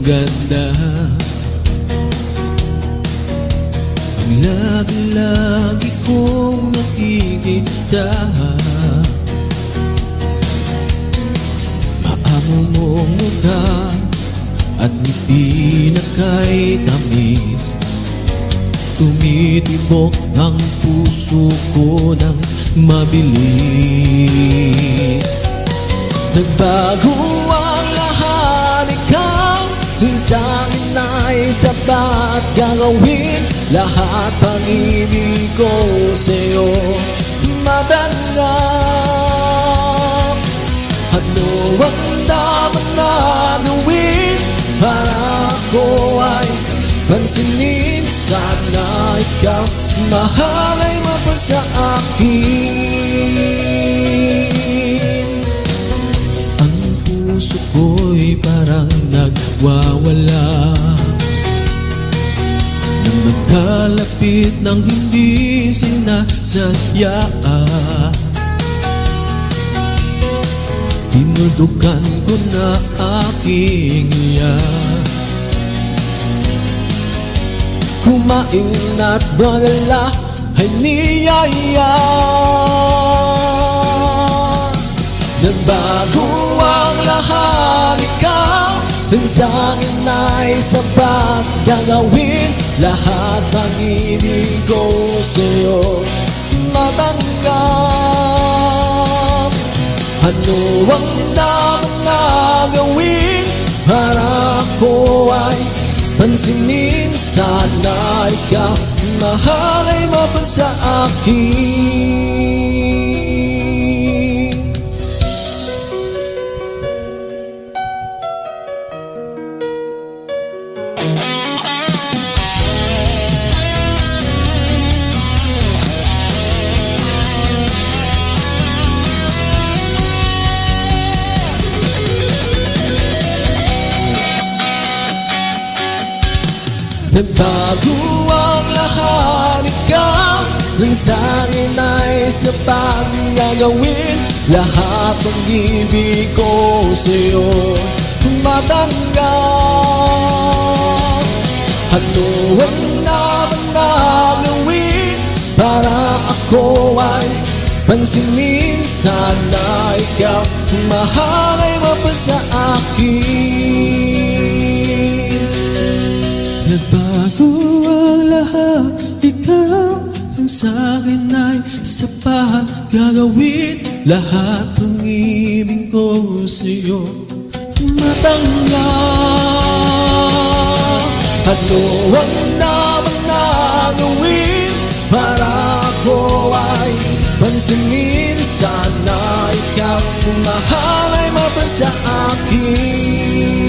ganda. Ang lagi-lagi kong nakikita, maamo mong mukha at ngiti na kay tamis. Tumitibok ang puso ko ng mabilis. Nagbago ang lahat, ikaw sa akin ay sapat. Gagawin lahat pag-ibig ko sa'yo matanggap. Ano ang dapat na gawin para ako ay pansinin? Sana ikaw mahal ay mapasa akin. Ang puso ko'y parang nagwawala nang nagkalapit ng hindi sinasadya. Tinudukan ko na aking iyak. Kumain at bagala ay niyaya. Nagbago ang lahat, ikaw sa akin ay sapat. Gagawin lahat pag-ibig ko sa'yo matanggap. Ano ang dapat na gawin para ako ay pansinin? Sana ikaw mahal ay mapasa akin. Nagbago ang lahat, ikaw sa akin ay sapat. Gagawin lahat ng ibig ko sa'yo matanggap. Ano ang dapat na gawin para ako ay pansinin? Sana ikaw mahal ay mapasa akin. Nagbago ang lahat, ikaw sa akin ay sapat. Gagawin lahat ng ibig ko sa'yo matanggap. Ano ang dapat na gawin para ako ay pansinin? Sana ikaw mahal ay mapasa akin.